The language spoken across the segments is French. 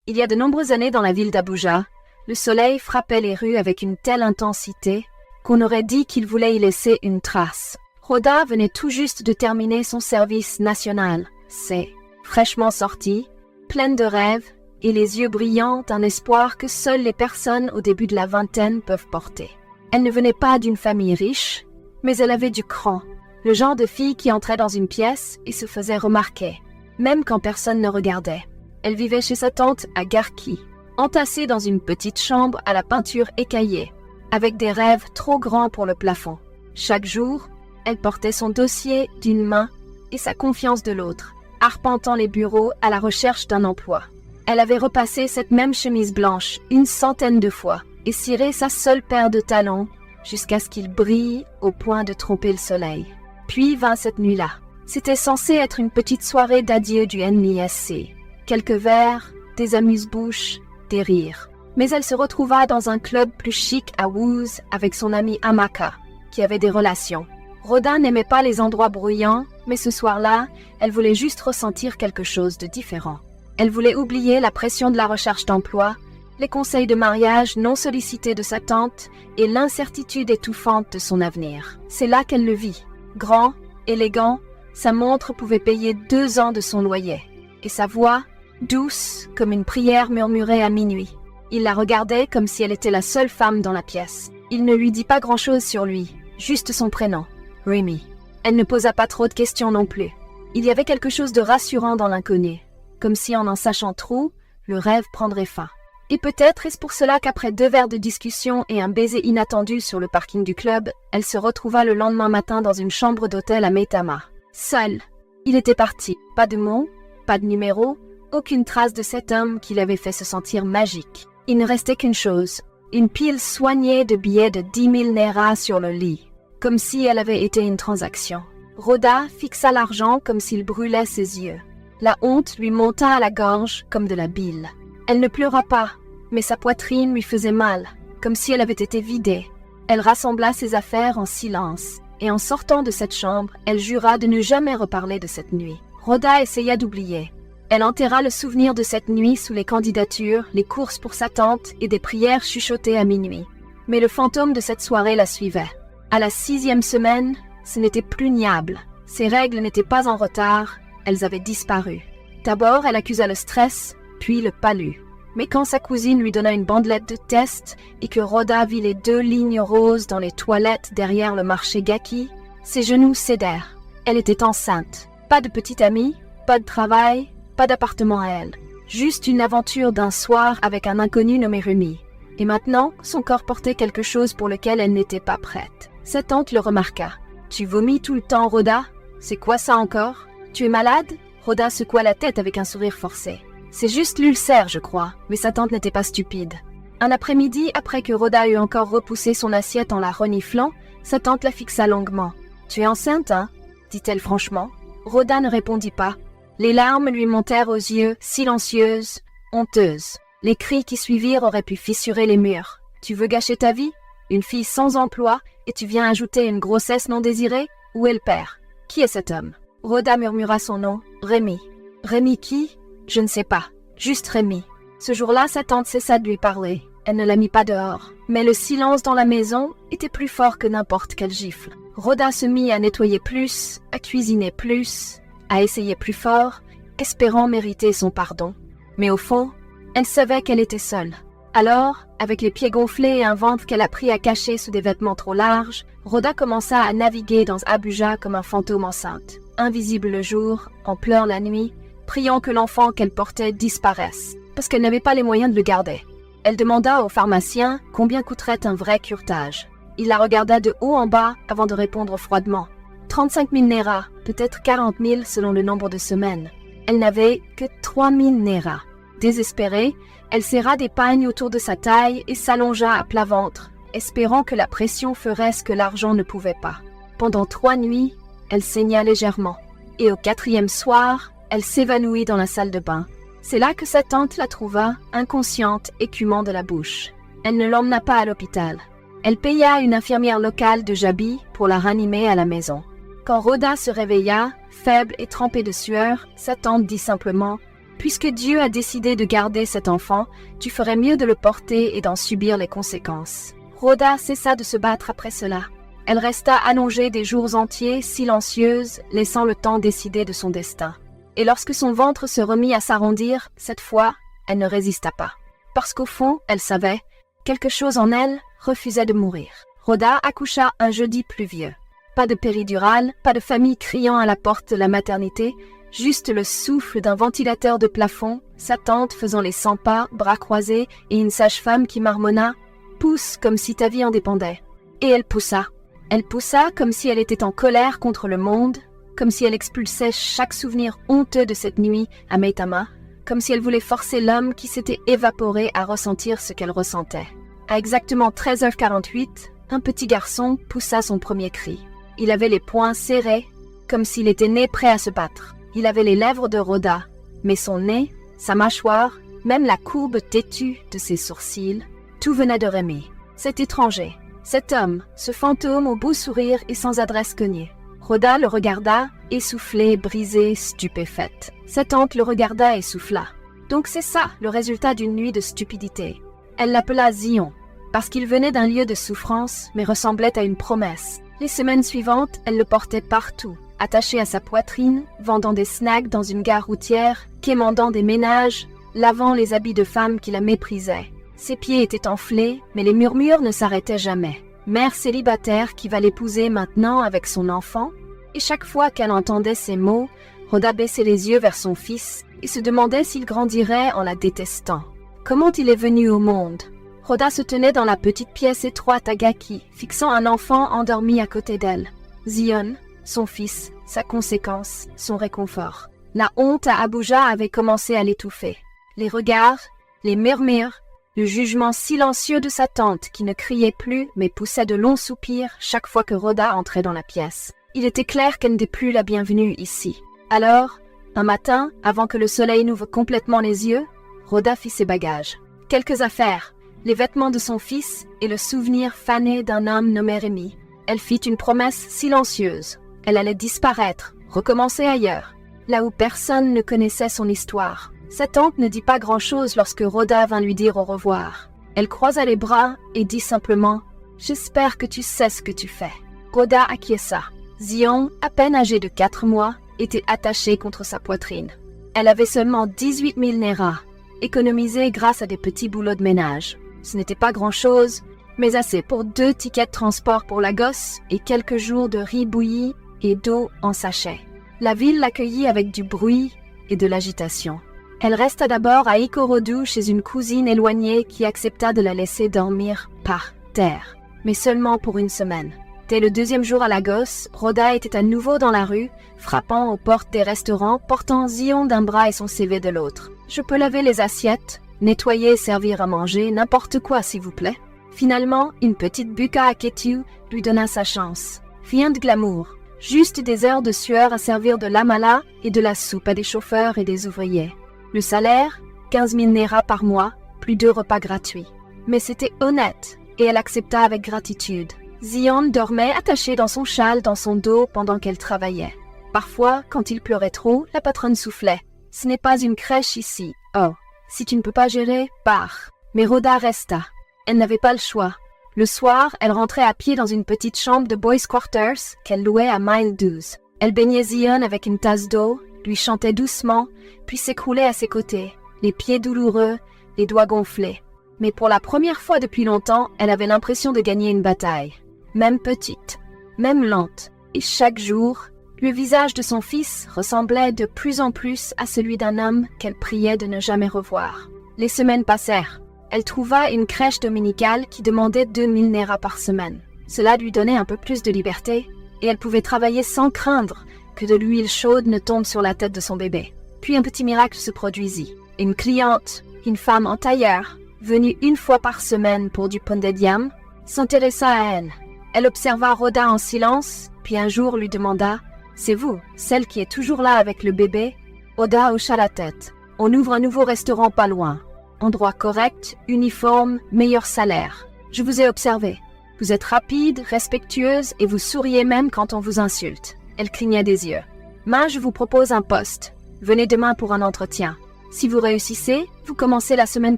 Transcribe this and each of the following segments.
Il y a de nombreuses années dans la ville d'Abuja, le soleil frappait les rues avec une telle intensité qu'on aurait dit qu'il voulait y laisser une trace. Rhoda venait tout juste de terminer son service national. C'est fraîchement sortie, pleine de rêves et les yeux brillants d'un espoir que seules les personnes au début de la vingtaine peuvent porter. Elle ne venait pas d'une famille riche, mais elle avait du cran, le genre de fille qui entrait dans une pièce et se faisait remarquer, même quand personne ne regardait. Elle vivait chez sa tante à Garki, entassée dans une petite chambre à la peinture écaillée, avec des rêves trop grands pour le plafond. Chaque jour, elle portait son dossier d'une main et sa confiance de l'autre, arpentant les bureaux à la recherche d'un emploi. Elle avait repassé cette même chemise blanche 100 de fois et ciré sa seule paire de talons jusqu'à ce qu'il brille au point de tromper le soleil. Puis vint cette nuit-là. C'était censé être une petite soirée d'adieu du NISC. Quelques verres, des amuse-bouches, des rires. Mais elle se retrouva dans un club plus chic à Wooz avec son amie Amaka, qui avait des relations. Rhoda n'aimait pas les endroits bruyants, mais ce soir-là, elle voulait juste ressentir quelque chose de différent. Elle voulait oublier la pression de la recherche d'emploi, les conseils de mariage non sollicités de sa tante et l'incertitude étouffante de son avenir. C'est là qu'elle le vit. Grand, élégant, sa montre pouvait payer 2 ans de son loyer. Et sa voix, douce comme une prière murmurée à minuit. Il la regardait comme si elle était la seule femme dans la pièce. Il ne lui dit pas grand-chose sur lui, juste son prénom, Remy. Elle ne posa pas trop de questions non plus. Il y avait quelque chose de rassurant dans l'inconnu, comme si en sachant trop, le rêve prendrait fin. Et peut-être est-ce pour cela qu'après 2 verres de discussion et un baiser inattendu sur le parking du club, elle se retrouva le lendemain matin dans une chambre d'hôtel à Maitama. Seul. Il était parti. Pas de mots, pas de numéro, aucune trace de cet homme qui l'avait fait se sentir magique. Il ne restait qu'une chose, une pile soignée de billets de 10 000 Naira sur le lit, comme si elle avait été une transaction. Rhoda fixa l'argent comme s'il brûlait ses yeux. La honte lui monta à la gorge comme de la bile. Elle ne pleura pas, mais sa poitrine lui faisait mal, comme si elle avait été vidée. Elle rassembla ses affaires en silence, et en sortant de cette chambre, elle jura de ne jamais reparler de cette nuit. Rhoda essaya d'oublier. Elle enterra le souvenir de cette nuit sous les candidatures, les courses pour sa tante et des prières chuchotées à minuit. Mais le fantôme de cette soirée la suivait. À la 6e semaine, ce n'était plus niable. Ses règles n'étaient pas en retard, elles avaient disparu. D'abord, elle accusa le stress, puis le palu. Mais quand sa cousine lui donna une bandelette de test et que Rhoda vit les 2 lignes roses dans les toilettes derrière le marché Gaki, ses genoux cédèrent. Elle était enceinte. Pas de petite amie, pas de travail, pas d'appartement à elle. Juste une aventure d'un soir avec un inconnu nommé Remy. Et maintenant, son corps portait quelque chose pour lequel elle n'était pas prête. Sa tante le remarqua. « Tu vomis tout le temps, Rhoda? C'est quoi ça encore? Tu es malade ?» Rhoda secoua la tête avec un sourire forcé. « C'est juste l'ulcère, je crois. » Mais sa tante n'était pas stupide. Un après-midi, après que Rhoda eut encore repoussé son assiette en la reniflant, sa tante la fixa longuement. « Tu es enceinte, hein ?» dit-elle franchement. Rhoda ne répondit pas. Les larmes lui montèrent aux yeux, silencieuses, honteuses. Les cris qui suivirent auraient pu fissurer les murs. « Tu veux gâcher ta vie? Une fille sans emploi, et tu viens ajouter une grossesse non désirée? Où est le père? Qui est cet homme ?» Rhoda murmura son nom. « Remy. » « Remy qui? Je ne sais pas. Juste Remy. » Ce jour-là, sa tante cessa de lui parler. Elle ne la mit pas dehors. Mais le silence dans la maison était plus fort que n'importe quelle gifle. Rhoda se mit à nettoyer plus, à cuisiner plus, à essayer plus fort, espérant mériter son pardon. Mais au fond, elle savait qu'elle était seule. Alors, avec les pieds gonflés et un ventre qu'elle apprit à cacher sous des vêtements trop larges, Rhoda commença à naviguer dans Abuja comme un fantôme enceinte. Invisible le jour, en pleurs la nuit, priant que l'enfant qu'elle portait disparaisse, parce qu'elle n'avait pas les moyens de le garder. Elle demanda au pharmacien combien coûterait un vrai curetage. Il la regarda de haut en bas avant de répondre froidement. 35 000 Naira, peut-être 40 000 selon le nombre de semaines. Elle n'avait que 3 000 Naira. Désespérée, elle serra des pagnes autour de sa taille et s'allongea à plat ventre, espérant que la pression ferait ce que l'argent ne pouvait pas. Pendant 3 nuits, elle saigna légèrement. Et au 4e soir, elle s'évanouit dans la salle de bain. C'est là que sa tante la trouva, inconsciente, écumant de la bouche. Elle ne l'emmena pas à l'hôpital. Elle paya une infirmière locale de Jabi pour la ranimer à la maison. Quand Rhoda se réveilla, faible et trempée de sueur, sa tante dit simplement « Puisque Dieu a décidé de garder cet enfant, tu ferais mieux de le porter et d'en subir les conséquences. » Rhoda cessa de se battre après cela. Elle resta allongée des jours entiers, silencieuse, laissant le temps décider de son destin. Et lorsque son ventre se remit à s'arrondir, cette fois, elle ne résista pas. Parce qu'au fond, elle savait, quelque chose en elle refusait de mourir. Rhoda accoucha un jeudi pluvieux. Pas de péridurale, pas de famille criant à la porte de la maternité, juste le souffle d'un ventilateur de plafond, sa tante faisant les 100 pas, bras croisés, et une sage-femme qui marmonna « Pousse comme si ta vie en dépendait ». Et elle poussa. Elle poussa comme si elle était en colère contre le monde, comme si elle expulsait chaque souvenir honteux de cette nuit à Maitama, comme si elle voulait forcer l'homme qui s'était évaporé à ressentir ce qu'elle ressentait. À exactement 13h48, un petit garçon poussa son premier cri. Il avait les poings serrés, comme s'il était né prêt à se battre. Il avait les lèvres de Rhoda, mais son nez, sa mâchoire, même la courbe têtue de ses sourcils, tout venait de Rémi. Cet étranger, cet homme, ce fantôme au beau sourire et sans adresse cognée. Rhoda le regarda, essoufflée, brisée, stupéfaite. Sa tante le regarda et souffla. Donc c'est ça, le résultat d'une nuit de stupidité. Elle l'appela Zion, parce qu'il venait d'un lieu de souffrance, mais ressemblait à une promesse. Les semaines suivantes, elle le portait partout, attaché à sa poitrine, vendant des snacks dans une gare routière, quémandant des ménages, lavant les habits de femmes qui la méprisaient. Ses pieds étaient enflés, mais les murmures ne s'arrêtaient jamais. Mère célibataire qui va l'épouser maintenant avec son enfant, et chaque fois qu'elle entendait ces mots, Rhoda baissait les yeux vers son fils et se demandait s'il grandirait en la détestant. Comment il est venu au monde? Rhoda se tenait dans la petite pièce étroite à Gaki, fixant un enfant endormi à côté d'elle. Zion, son fils, sa conséquence, son réconfort. La honte à Abuja avait commencé à l'étouffer. Les regards, les murmures, le jugement silencieux de sa tante qui ne criait plus mais poussait de longs soupirs chaque fois que Rhoda entrait dans la pièce. Il était clair qu'elle n'était plus la bienvenue ici. Alors, un matin, avant que le soleil n'ouvre complètement les yeux, Rhoda fit ses bagages. Quelques affaires, les vêtements de son fils et le souvenir fané d'un homme nommé Rémi. Elle fit une promesse silencieuse. Elle allait disparaître, recommencer ailleurs, là où personne ne connaissait son histoire. Sa tante ne dit pas grand-chose lorsque Rhoda vint lui dire au revoir. Elle croisa les bras et dit simplement « J'espère que tu sais ce que tu fais ». Rhoda acquiesça. Zion, à peine âgée de 4 mois, était attachée contre sa poitrine. Elle avait seulement 18 000 Naira, économisés grâce à des petits boulots de ménage. Ce n'était pas grand-chose, mais assez pour 2 tickets de transport pour la gosse et quelques jours de riz bouilli et d'eau en sachet. La ville l'accueillit avec du bruit et de l'agitation. Elle resta d'abord à Ikorodu chez une cousine éloignée qui accepta de la laisser dormir par terre, mais seulement pour une semaine. Dès le 2e jour à Lagos, Rhoda était à nouveau dans la rue, frappant aux portes des restaurants, portant Zion d'un bras et son CV de l'autre. « Je peux laver les assiettes, nettoyer et servir à manger, n'importe quoi s'il vous plaît. » Finalement, une petite buka à Ketu lui donna sa chance. Rien de glamour, juste des heures de sueur à servir de l'amala et de la soupe à des chauffeurs et des ouvriers. Le salaire, 15 000 Naira par mois, plus 2 repas gratuits. Mais c'était honnête, et elle accepta avec gratitude. Zion dormait attachée dans son châle dans son dos pendant qu'elle travaillait. Parfois, quand il pleurait trop, la patronne soufflait. « Ce n'est pas une crèche ici. Oh, si tu ne peux pas gérer, pars. » Mais Rhoda resta. Elle n'avait pas le choix. Le soir, elle rentrait à pied dans une petite chambre de boys' quarters qu'elle louait à Mile 12. Elle baignait Zion avec une tasse d'eau, lui chantait doucement, puis s'écroulait à ses côtés, les pieds douloureux, les doigts gonflés. Mais pour la première fois depuis longtemps, elle avait l'impression de gagner une bataille. Même petite, même lente, et chaque jour, le visage de son fils ressemblait de plus en plus à celui d'un homme qu'elle priait de ne jamais revoir. Les semaines passèrent. Elle trouva une crèche dominicale qui demandait 2000 Naira par semaine. Cela lui donnait un peu plus de liberté, et elle pouvait travailler sans craindre que de l'huile chaude ne tombe sur la tête de son bébé. Puis un petit miracle se produisit. Une cliente, une femme en tailleur, venue une fois par semaine pour du pondediam, s'intéressa à elle. Elle observa Rhoda en silence, puis un jour lui demanda « C'est vous, celle qui est toujours là avec le bébé ?» Rhoda hocha la tête. « On ouvre un nouveau restaurant pas loin. Endroit correct, uniforme, meilleur salaire. Je vous ai observé. Vous êtes rapide, respectueuse et vous souriez même quand on vous insulte. » Elle clignait des yeux. « Mais je vous propose un poste. Venez demain pour un entretien. » Si vous réussissez, vous commencez la semaine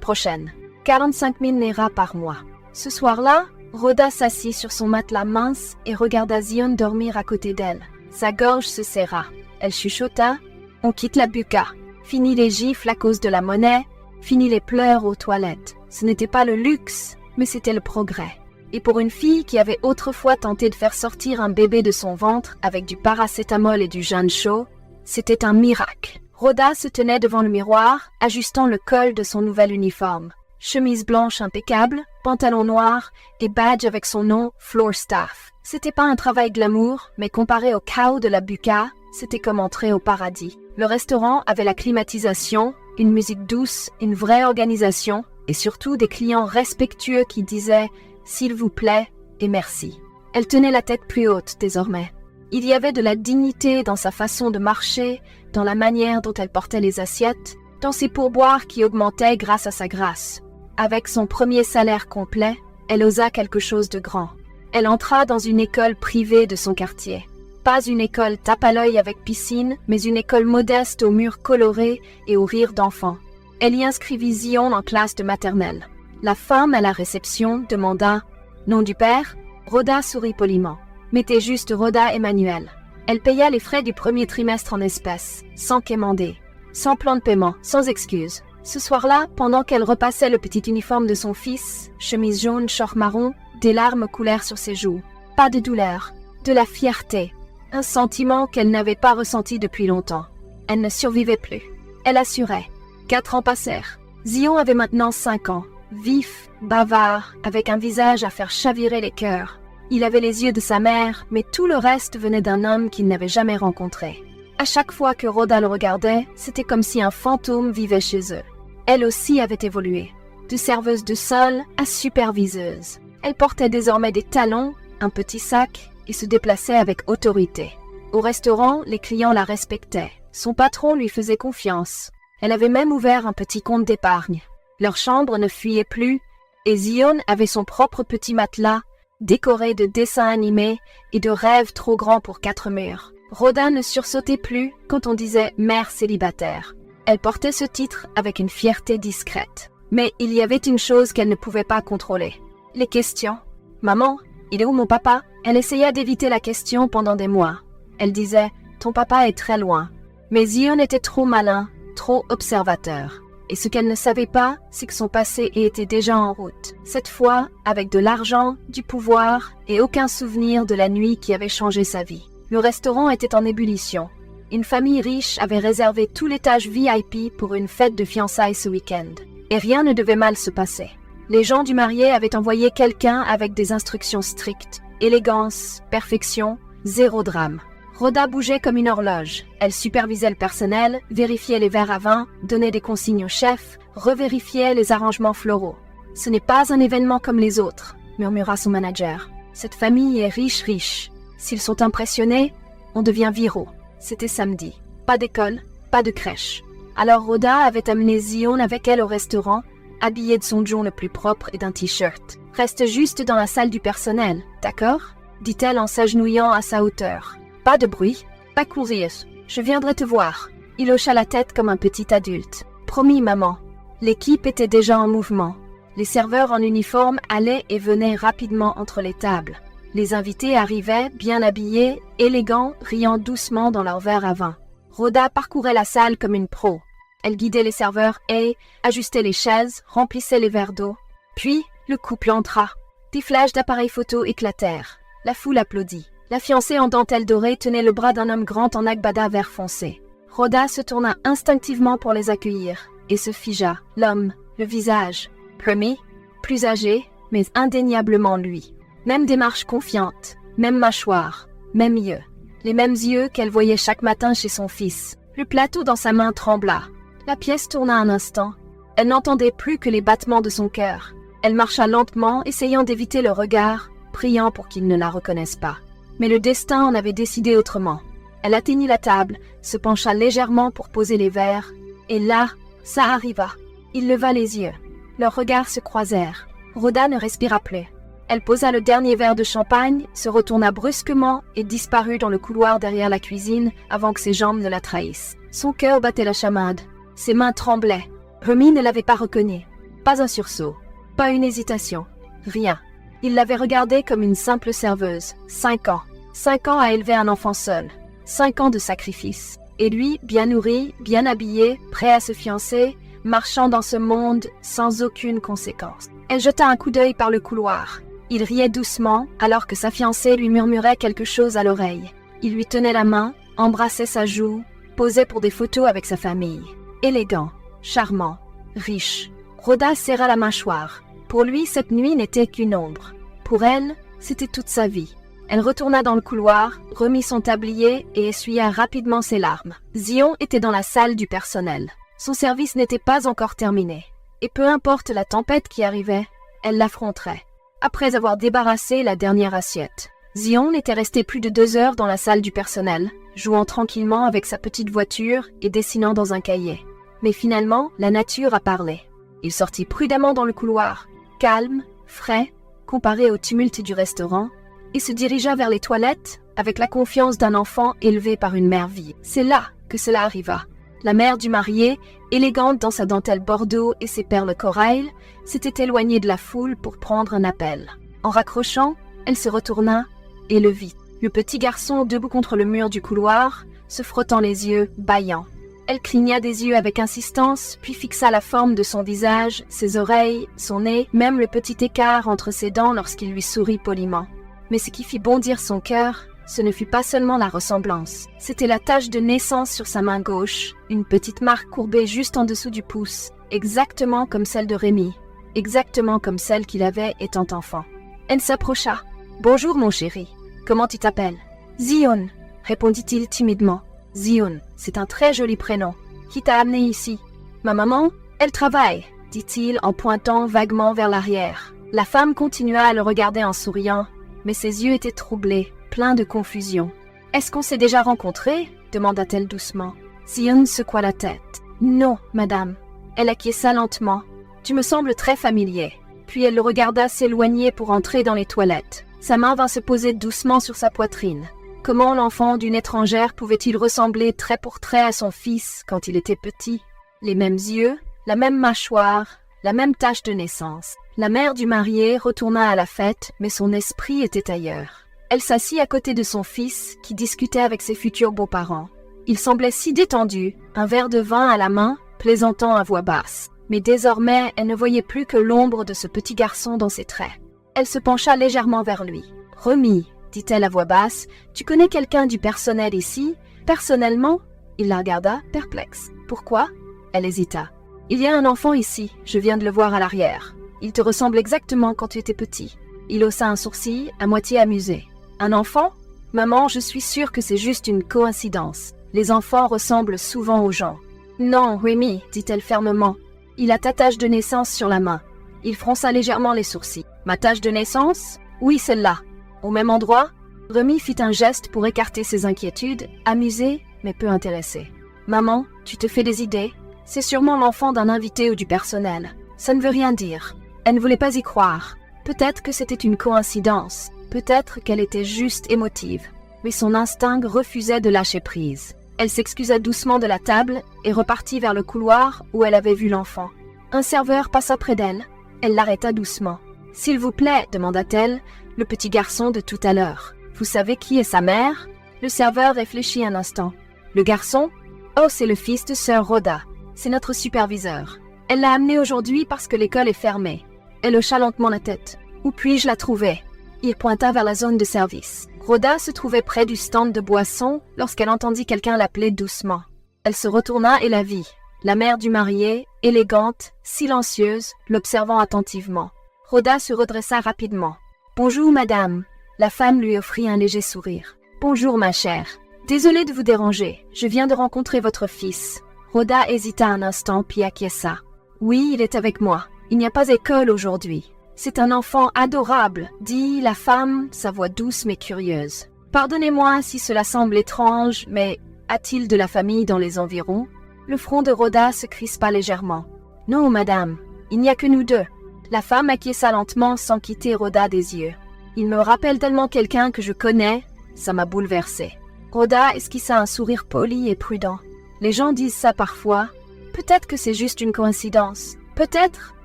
prochaine. 45 000 Naira par mois. Ce soir-là, Rhoda s'assit sur son matelas mince et regarda Zion dormir à côté d'elle. Sa gorge se serra. Elle chuchota « On quitte la buka. Fini les gifles à cause de la monnaie. Fini les pleurs aux toilettes. Ce n'était pas le luxe, mais c'était le progrès. » Et pour une fille qui avait autrefois tenté de faire sortir un bébé de son ventre avec du paracétamol et du gin chaud, c'était un miracle. Rhoda se tenait devant le miroir, ajustant le col de son nouvel uniforme. Chemise blanche impeccable, pantalon noir et badge avec son nom Floor Staff. C'était pas un travail glamour, mais comparé au chaos de la buka, c'était comme entrer au paradis. Le restaurant avait la climatisation, une musique douce, une vraie organisation et surtout des clients respectueux qui disaient « s'il vous plaît » et « merci ». Elle tenait la tête plus haute désormais. Il y avait de la dignité dans sa façon de marcher, dans la manière dont elle portait les assiettes, dans ses pourboires qui augmentaient grâce à sa grâce. Avec son premier salaire complet, elle osa quelque chose de grand. Elle entra dans une école privée de son quartier. Pas une école tape à l'œil avec piscine, mais une école modeste aux murs colorés et aux rires d'enfants. Elle y inscrivit Zion en classe de maternelle. La femme à la réception demanda « Nom du père ?» Rhoda sourit poliment. « Mettez juste Rhoda Emmanuel. » Elle paya les frais du premier trimestre en espèces, sans quémander, sans plan de paiement, sans excuse. Ce soir-là, pendant qu'elle repassait le petit uniforme de son fils, chemise jaune, short marron, des larmes coulèrent sur ses joues. Pas de douleur, de la fierté, un sentiment qu'elle n'avait pas ressenti depuis longtemps. Elle ne survivait plus. Elle assurait. 4 ans passèrent. Zion avait maintenant 5 ans, vif, bavard, avec un visage à faire chavirer les cœurs. Il avait les yeux de sa mère, mais tout le reste venait d'un homme qu'il n'avait jamais rencontré. À chaque fois que Rhoda le regardait, c'était comme si un fantôme vivait chez eux. Elle aussi avait évolué, de serveuse de sol à superviseuse. Elle portait désormais des talons, un petit sac et se déplaçait avec autorité. Au restaurant, les clients la respectaient. Son patron lui faisait confiance. Elle avait même ouvert un petit compte d'épargne. Leur chambre ne fuyait plus et Zion avait son propre petit matelas décoré de dessins animés et de rêves trop grands pour 4 murs. Rhoda ne sursautait plus quand on disait « mère célibataire ». Elle portait ce titre avec une fierté discrète. Mais il y avait une chose qu'elle ne pouvait pas contrôler. Les questions. « Maman, il est où mon papa ?» Elle essaya d'éviter la question pendant des mois. Elle disait « Ton papa est très loin ». Mais Zion était trop malin, trop observateur. Et ce qu'elle ne savait pas, c'est que son passé était déjà en route. Cette fois, avec de l'argent, du pouvoir et aucun souvenir de la nuit qui avait changé sa vie. Le restaurant était en ébullition. Une famille riche avait réservé tout l'étage VIP pour une fête de fiançailles ce week-end. Et rien ne devait mal se passer. Les gens du marié avaient envoyé quelqu'un avec des instructions strictes. Élégance, perfection, zéro drame. Rhoda bougeait comme une horloge. Elle supervisait le personnel, vérifiait les verres à vin, donnait des consignes au chef, revérifiait les arrangements floraux. « Ce n'est pas un événement comme les autres », murmura son manager. « Cette famille est riche. S'ils sont impressionnés, on devient viraux. » C'était samedi. Pas d'école, pas de crèche. Alors Rhoda avait amené Zion avec elle au restaurant, habillée de son jean le plus propre et d'un t-shirt. « Reste juste dans la salle du personnel, d'accord ?» dit-elle en s'agenouillant à sa hauteur. « Pas de bruit, pas courir, je viendrai te voir. » Il hocha la tête comme un petit adulte. « Promis, maman. » L'équipe était déjà en mouvement. Les serveurs en uniforme allaient et venaient rapidement entre les tables. Les invités arrivaient, bien habillés, élégants, riant doucement dans leurs verres à vin. Rhoda parcourait la salle comme une pro. Elle guidait les serveurs et ajustait les chaises, remplissait les verres d'eau. Puis, le couple entra. Des flashs d'appareils photo éclatèrent. La foule applaudit. La fiancée en dentelle dorée tenait le bras d'un homme grand en agbada vert foncé. Rhoda se tourna instinctivement pour les accueillir et se figea. L'homme, le visage. Premier, plus âgé, mais indéniablement lui. Même démarche confiante, même mâchoire, même yeux. Les mêmes yeux qu'elle voyait chaque matin chez son fils. Le plateau dans sa main trembla. La pièce tourna un instant. Elle n'entendait plus que les battements de son cœur. Elle marcha lentement, essayant d'éviter le regard, priant pour qu'il ne la reconnaisse pas. Mais le destin en avait décidé autrement. Elle atteignit la table, se pencha légèrement pour poser les verres, et là, ça arriva. Il leva les yeux. Leurs regards se croisèrent. Rhoda ne respira plus. Elle posa le dernier verre de champagne, se retourna brusquement et disparut dans le couloir derrière la cuisine avant que ses jambes ne la trahissent. Son cœur battait la chamade. Ses mains tremblaient. Remy ne l'avait pas reconnue. Pas un sursaut, pas une hésitation, rien. Il l'avait regardée comme une simple serveuse. 5 ans. 5 ans à élever un enfant seul. 5 ans de sacrifice. Et lui, bien nourri, bien habillé, prêt à se fiancer, marchant dans ce monde sans aucune conséquence. Elle jeta un coup d'œil par le couloir. Il riait doucement alors que sa fiancée lui murmurait quelque chose à l'oreille. Il lui tenait la main, embrassait sa joue, posait pour des photos avec sa famille. Élégant, charmant, riche. Rhoda serra la mâchoire. Pour lui, cette nuit n'était qu'une ombre. Pour elle, c'était toute sa vie. Elle retourna dans le couloir, remit son tablier et essuya rapidement ses larmes. Zion était dans la salle du personnel. Son service n'était pas encore terminé. Et peu importe la tempête qui arrivait, elle l'affronterait. Après avoir débarrassé la dernière assiette, Zion était resté plus de 2 heures dans la salle du personnel, jouant tranquillement avec sa petite voiture et dessinant dans un cahier. Mais finalement, la nature a parlé. Il sortit prudemment dans le couloir, calme, frais, comparé au tumulte du restaurant, et se dirigea vers les toilettes avec la confiance d'un enfant élevé par une mère vive. C'est là que cela arriva. La mère du marié, élégante dans sa dentelle bordeaux et ses perles corail, s'était éloignée de la foule pour prendre un appel. En raccrochant, elle se retourna et le vit. Le petit garçon debout contre le mur du couloir, se frottant les yeux, bâillant. Elle cligna des yeux avec insistance, puis fixa la forme de son visage, ses oreilles, son nez, même le petit écart entre ses dents lorsqu'il lui sourit poliment. Mais ce qui fit bondir son cœur, ce ne fut pas seulement la ressemblance. C'était la tache de naissance sur sa main gauche, une petite marque courbée juste en dessous du pouce, exactement comme celle de Rémi, exactement comme celle qu'il avait étant enfant. Elle s'approcha. « Bonjour mon chéri, comment tu t'appelles ?»« Zion » répondit-il timidement. « Zion, c'est un très joli prénom. Qui t'a amené ici ?»« Ma maman, elle travaille » dit-il en pointant vaguement vers l'arrière. La femme continua à le regarder en souriant, mais ses yeux étaient troublés, pleins de confusion. « Est-ce qu'on s'est déjà rencontrés ?» demanda-t-elle doucement. Zion secoua la tête. « Non, madame. » Elle acquiesça lentement. « Tu me sembles très familier. » Puis elle le regarda s'éloigner pour entrer dans les toilettes. Sa main vint se poser doucement sur sa poitrine. Comment l'enfant d'une étrangère pouvait-il ressembler trait pour trait à son fils quand il était petit? Les mêmes yeux, la même mâchoire, la même tache de naissance. La mère du marié retourna à la fête, mais son esprit était ailleurs. Elle s'assit à côté de son fils, qui discutait avec ses futurs beaux-parents. Il semblait si détendu, un verre de vin à la main, plaisantant à voix basse. Mais désormais, elle ne voyait plus que l'ombre de ce petit garçon dans ses traits. Elle se pencha légèrement vers lui. « Remy, dit-elle à voix basse, tu connais quelqu'un du personnel ici? Personnellement ?» Il la regarda, perplexe. « Pourquoi ?» Elle hésita. « Il y a un enfant ici, je viens de le voir à l'arrière. Il te ressemble exactement quand tu étais petit. » Il haussa un sourcil, à moitié amusé. « Un enfant? Maman, je suis sûre que c'est juste une coïncidence. Les enfants ressemblent souvent aux gens. »« Non, Remy, dit-elle fermement. Il a ta tache de naissance sur la main. » Il fronça légèrement les sourcils. « Ma tache de naissance? Oui, celle-là. Au même endroit ?» Remy fit un geste pour écarter ses inquiétudes, amusé, mais peu intéressé. « Maman, tu te fais des idées? C'est sûrement l'enfant d'un invité ou du personnel. Ça ne veut rien dire. » Elle ne voulait pas y croire. Peut-être que c'était une coïncidence. Peut-être qu'elle était juste émotive. Mais son instinct refusait de lâcher prise. Elle s'excusa doucement de la table et repartit vers le couloir où elle avait vu l'enfant. Un serveur passa près d'elle. Elle l'arrêta doucement. « S'il vous plaît, demanda-t-elle, le petit garçon de tout à l'heure. Vous savez qui est sa mère ?» Le serveur réfléchit un instant. « Le garçon? Oh, c'est le fils de sœur Rhoda. C'est notre superviseur. Elle l'a amené aujourd'hui parce que l'école est fermée. » Elle hocha lentement la tête. « Où puis-je la trouver ?» Il pointa vers la zone de service. Rhoda se trouvait près du stand de boissons lorsqu'elle entendit quelqu'un l'appeler doucement. Elle se retourna et la vit. La mère du marié, élégante, silencieuse, l'observant attentivement. Rhoda se redressa rapidement. « Bonjour, madame. » La femme lui offrit un léger sourire. « Bonjour, ma chère. Désolée de vous déranger. Je viens de rencontrer votre fils. » Rhoda hésita un instant puis acquiesça. « Oui, il est avec moi. Il n'y a pas école aujourd'hui. » « C'est un enfant adorable, dit la femme, sa voix douce mais curieuse. Pardonnez-moi si cela semble étrange, mais a-t-il de la famille dans les environs ?» Le front de Rhoda se crispa légèrement. « Non, madame, il n'y a que nous deux. » La femme acquiesça lentement sans quitter Rhoda des yeux. « Il me rappelle tellement quelqu'un que je connais, ça m'a bouleversée. » Rhoda esquissa un sourire poli et prudent. « Les gens disent ça parfois. Peut-être que c'est juste une coïncidence. Peut-être,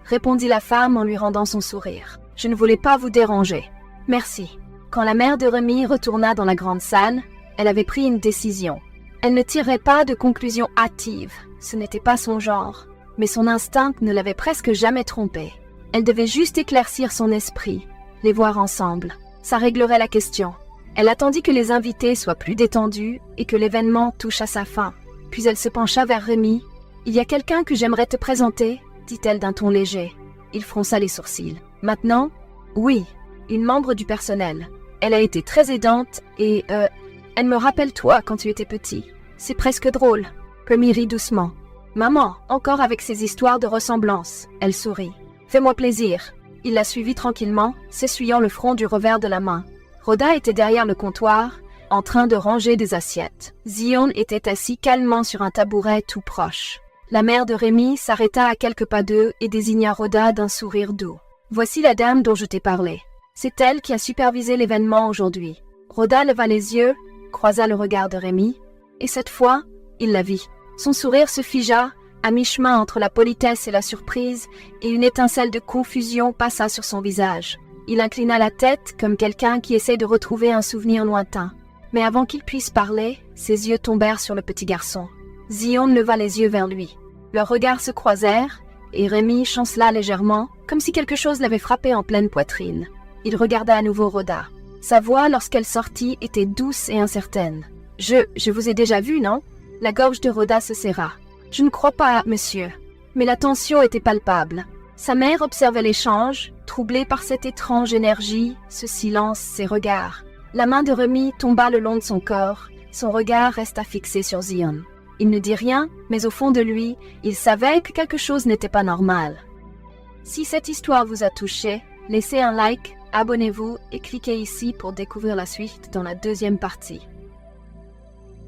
répondit la femme en lui rendant son sourire. Je ne voulais pas vous déranger. Merci. Quand la mère de Rémi retourna dans la grande salle, elle avait pris une décision. Elle ne tirait pas de conclusion hâtive, ce n'était pas son genre, mais son instinct ne l'avait presque jamais trompée. Elle devait juste éclaircir son esprit, les voir ensemble. Ça réglerait la question. Elle attendit que les invités soient plus détendus et que l'événement touche à sa fin. Puis elle se pencha vers Rémi. « Il y a quelqu'un que j'aimerais te présenter ?» dit-elle d'un ton léger. Il fronça les sourcils. « Maintenant ?»« Oui, une membre du personnel. Elle a été très aidante et, elle me rappelle toi quand tu étais petit. C'est presque drôle. » Rémi rit doucement. « Maman, encore avec ces histoires de ressemblance. » Elle sourit. « Fais-moi plaisir. » Il la suivit tranquillement, s'essuyant le front du revers de la main. Rhoda était derrière le comptoir, en train de ranger des assiettes. Zion était assis calmement sur un tabouret tout proche. La mère de Rémi s'arrêta à quelques pas d'eux et désigna Rhoda d'un sourire doux. « Voici la dame dont je t'ai parlé. C'est elle qui a supervisé l'événement aujourd'hui. » Rhoda leva les yeux, croisa le regard de Rémi, et cette fois, il la vit. Son sourire se figea, à mi-chemin entre la politesse et la surprise, et une étincelle de confusion passa sur son visage. Il inclina la tête comme quelqu'un qui essaie de retrouver un souvenir lointain. Mais avant qu'il puisse parler, ses yeux tombèrent sur le petit garçon. Zion leva les yeux vers lui. Leurs regards se croisèrent, et Rémi chancela légèrement, comme si quelque chose l'avait frappé en pleine poitrine. Il regarda à nouveau Rhoda. Sa voix, lorsqu'elle sortit, était douce et incertaine. « Je vous ai déjà vu, non ?» La gorge de Rhoda se serra. « Je ne crois pas, monsieur. » Mais la tension était palpable. Sa mère observait l'échange, troublée par cette étrange énergie, ce silence, ces regards. La main de Rémi tomba le long de son corps, son regard resta fixé sur Zion. Il ne dit rien, mais au fond de lui, il savait que quelque chose n'était pas normal. Si cette histoire vous a touché, laissez un like, abonnez-vous et cliquez ici pour découvrir la suite dans la deuxième partie.